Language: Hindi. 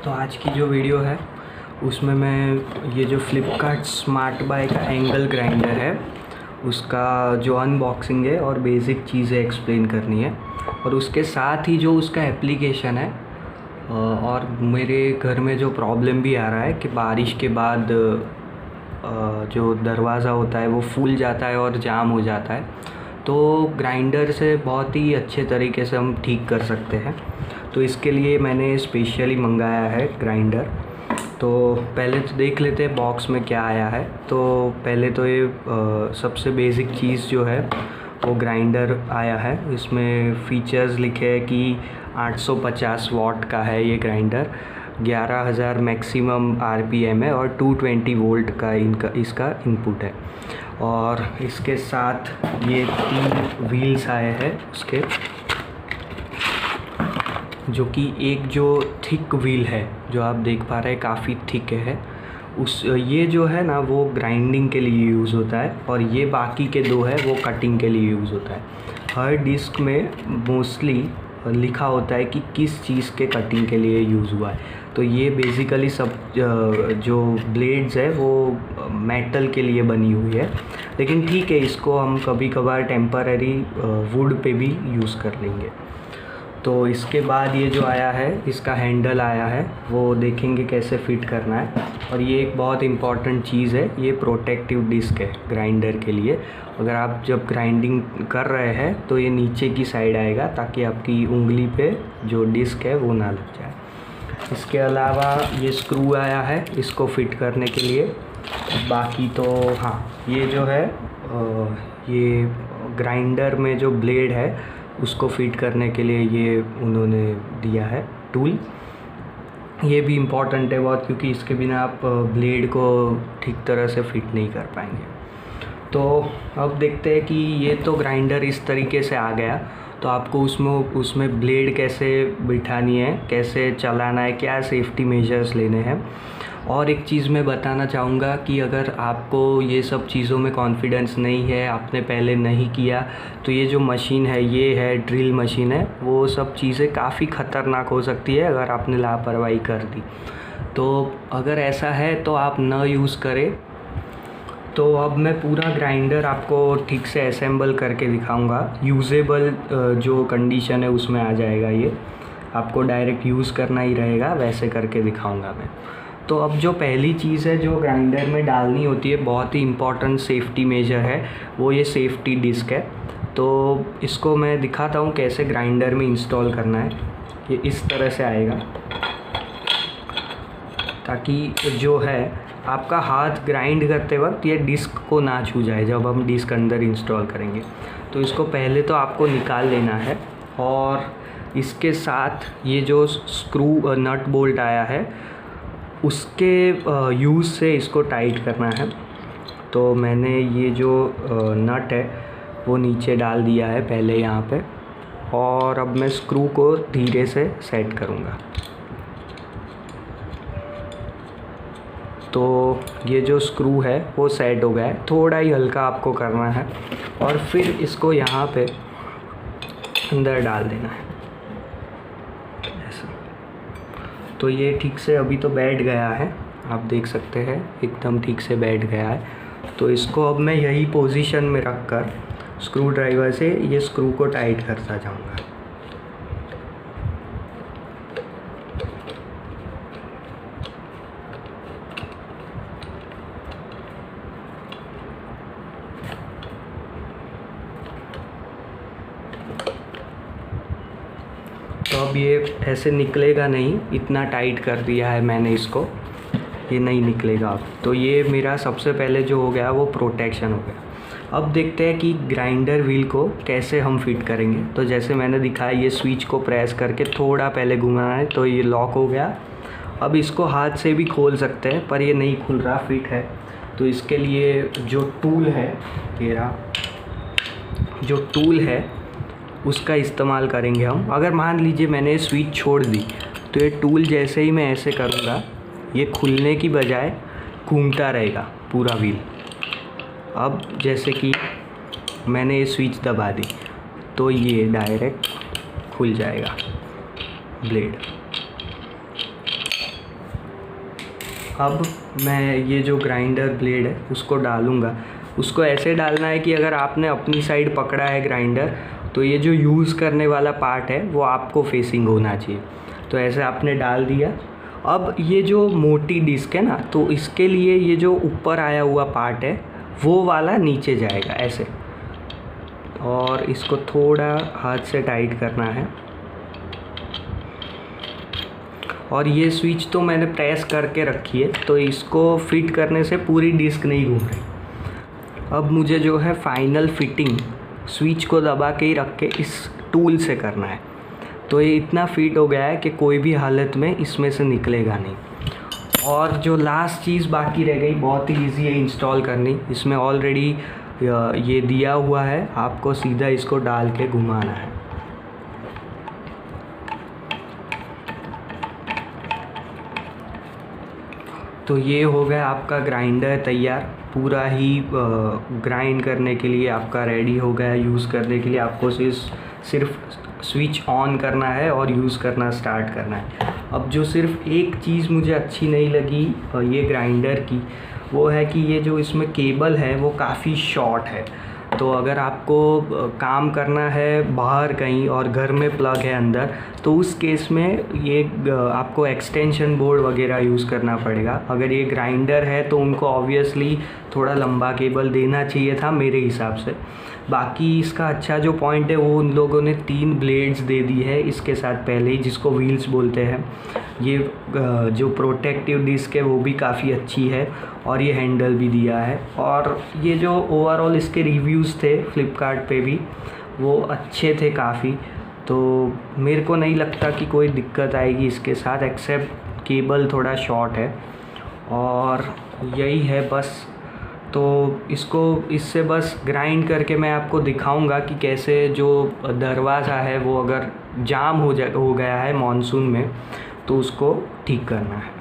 तो आज की जो वीडियो है उसमें मैं ये जो फ्लिपकार्ट स्मार्ट बाय का एंगल ग्राइंडर है उसका जो अनबॉक्सिंग है और बेसिक चीज़ें एक्सप्लेन करनी है, और उसके साथ ही जो उसका एप्लीकेशन है। और मेरे घर में जो प्रॉब्लम भी आ रहा है कि बारिश के बाद जो दरवाज़ा होता है वो फूल जाता है और जाम हो जाता है, तो ग्राइंडर से बहुत ही अच्छे तरीके से हम ठीक कर सकते हैं। तो इसके लिए मैंने स्पेशली मंगाया है ग्राइंडर। तो पहले तो देख लेते हैं बॉक्स में क्या आया है। तो पहले तो ये सबसे बेसिक चीज़ जो है वो ग्राइंडर आया है। इसमें फ़ीचर्स लिखे हैं कि 850 वाट का है ये ग्राइंडर, 11,000 मैक्सिमम RPM है और 220 वोल्ट का इसका इनपुट है। और इसके साथ ये 3 व्हील्स आए हैं उसके, जो कि एक जो थिक व्हील है जो आप देख पा रहे हैं काफ़ी थिक है, ये जो है ना वो ग्राइंडिंग के लिए यूज़ होता है, और ये बाकी के 2 है वो कटिंग के लिए यूज़ होता है। हर डिस्क में मोस्टली लिखा होता है कि किस चीज़ के कटिंग के लिए यूज़ हुआ है। तो ये बेसिकली सब जो ब्लेड्स है वो मेटल के लिए बनी हुई है, लेकिन ठीक है, इसको हम कभी कभार टेम्पररी वुड पे भी यूज़ कर लेंगे। तो इसके बाद ये जो आया है इसका हैंडल आया है, वो देखेंगे कैसे फिट करना है। और ये एक बहुत इम्पॉर्टेंट चीज़ है, ये प्रोटेक्टिव डिस्क है ग्राइंडर के लिए। अगर आप जब ग्राइंडिंग कर रहे हैं तो ये नीचे की साइड आएगा ताकि आपकी उंगली पे जो डिस्क है वो ना लग जाए। इसके अलावा ये स्क्रू आया है इसको फिट करने के लिए। बाकी तो हाँ, ये जो है ये ग्राइंडर में जो ब्लेड है उसको फिट करने के लिए ये उन्होंने दिया है टूल। ये भी इम्पॉर्टेंट है बहुत, क्योंकि इसके बिना आप ब्लेड को ठीक तरह से फिट नहीं कर पाएंगे। तो अब देखते हैं कि ये तो ग्राइंडर इस तरीके से आ गया, तो आपको उसमें ब्लेड कैसे बिठानी है, कैसे चलाना है, क्या सेफ्टी मेजर्स लेने हैं। और एक चीज़ मैं बताना चाहूँगा कि अगर आपको ये सब चीज़ों में कॉन्फिडेंस नहीं है, आपने पहले नहीं किया, तो ये जो मशीन है ये है ड्रिल मशीन है, वो सब चीज़ें काफ़ी ख़तरनाक हो सकती है अगर आपने लापरवाही कर दी। तो अगर ऐसा है तो आप न यूज़ करें। तो अब मैं पूरा ग्राइंडर आपको ठीक से असेंबल करके दिखाऊंगा। यूज़ेबल जो कंडीशन है उसमें आ जाएगा ये, आपको डायरेक्ट यूज़ करना ही रहेगा, वैसे करके दिखाऊंगा मैं। तो अब जो पहली चीज़ है जो ग्राइंडर में डालनी होती है, बहुत ही इम्पॉर्टेंट सेफ्टी मेजर है, वो ये सेफ्टी डिस्क है। तो इसको मैं दिखाता हूँ कैसे ग्राइंडर में इंस्टॉल करना है। ये इस तरह से आएगा ताकि जो है आपका हाथ ग्राइंड करते वक्त ये डिस्क को ना छू जाए जब हम डिस्क अंदर इंस्टॉल करेंगे। तो इसको पहले तो आपको निकाल लेना है, और इसके साथ ये जो स्क्रू नट बोल्ट आया है उसके यूज़ से इसको टाइट करना है। तो मैंने ये जो नट है वो नीचे डाल दिया है पहले यहाँ पे, और अब मैं स्क्रू को धीरे से सेट करूँगा। तो ये जो स्क्रू है वो सेट हो गया है, थोड़ा ही हल्का आपको करना है, और फिर इसको यहाँ पे अंदर डाल देना है ऐसा। तो ये ठीक से अभी तो बैठ गया है, आप देख सकते हैं एकदम ठीक से बैठ गया है। तो इसको अब मैं यही पोजीशन में रख कर स्क्रू ड्राइवर से ये स्क्रू को टाइट करता जाऊँगा। तो अब ये ऐसे निकलेगा नहीं, इतना टाइट कर दिया है मैंने इसको, ये नहीं निकलेगा अब। तो ये मेरा सबसे पहले जो हो गया वो प्रोटेक्शन हो गया। अब देखते हैं कि ग्राइंडर व्हील को कैसे हम फिट करेंगे। तो जैसे मैंने दिखाया, ये स्विच को प्रेस करके थोड़ा पहले घुमाना है तो ये लॉक हो गया। अब इसको हाथ से भी खोल सकते हैं पर ये नहीं खुल रहा, फिट है। तो इसके लिए जो टूल है, मेरा जो टूल है उसका इस्तेमाल करेंगे हम। अगर मान लीजिए मैंने स्विच छोड़ दी तो ये टूल जैसे ही मैं ऐसे करूँगा ये खुलने की बजाय घूमता रहेगा पूरा व्हील। अब जैसे कि मैंने ये स्विच दबा दी तो ये डायरेक्ट खुल जाएगा ब्लेड। अब मैं ये जो ग्राइंडर ब्लेड है उसको डालूँगा। उसको ऐसे डालना है कि अगर आपने अपनी साइड पकड़ा है ग्राइंडर, तो ये जो यूज़ करने वाला पार्ट है वो आपको फेसिंग होना चाहिए। तो ऐसे आपने डाल दिया। अब ये जो मोटी डिस्क है ना, तो इसके लिए ये जो ऊपर आया हुआ पार्ट है वो वाला नीचे जाएगा ऐसे, और इसको थोड़ा हाथ से टाइट करना है। और ये स्विच तो मैंने प्रेस करके रखी है, तो इसको फिट करने से पूरी डिस्क नहीं घूम रही। अब मुझे जो है फाइनल फिटिंग स्विच को दबा के ही रख के इस टूल से करना है। तो ये इतना फिट हो गया है कि कोई भी हालत में इसमें से निकलेगा नहीं। और जो लास्ट चीज़ बाकी रह गई, बहुत ही ईजी है इंस्टॉल करनी। इसमें ऑलरेडी ये दिया हुआ है, आपको सीधा इसको डाल के घुमाना है। तो ये हो गया आपका ग्राइंडर तैयार, पूरा ही ग्राइंड करने के लिए आपका रेडी हो गया यूज़ करने के लिए। आपको सिर्फ स्विच ऑन करना है और यूज़ करना स्टार्ट करना है। अब जो सिर्फ एक चीज़ मुझे अच्छी नहीं लगी ये ग्राइंडर की, वो है कि ये जो इसमें केबल है वो काफ़ी शॉर्ट है। तो अगर आपको काम करना है बाहर कहीं और घर में प्लग है अंदर, तो उस केस में ये आपको एक्सटेंशन बोर्ड वगैरह यूज़ करना पड़ेगा। अगर ये ग्राइंडर है तो उनको ऑब्वियसली थोड़ा लंबा केबल देना चाहिए था मेरे हिसाब से। बाकी इसका अच्छा जो पॉइंट है, वो उन लोगों ने 3 ब्लेड्स दे दी है इसके साथ पहले ही, जिसको व्हील्स बोलते हैं। ये जो प्रोटेक्टिव डिस्क है वो भी काफ़ी अच्छी है, और ये हैंडल भी दिया है। और ये जो ओवरऑल इसके रिव्यूज़ थे फ्लिपकार्ट पे भी, वो अच्छे थे काफ़ी। तो मेरे को नहीं लगता कि कोई दिक्कत आएगी इसके साथ, एक्सेप्ट केबल थोड़ा शॉर्ट है। और यही है बस। तो इसको इससे बस ग्राइंड करके मैं आपको दिखाऊंगा कि कैसे जो दरवाज़ा है वो अगर जाम हो गया है मॉनसून में, तो उसको ठीक करना है।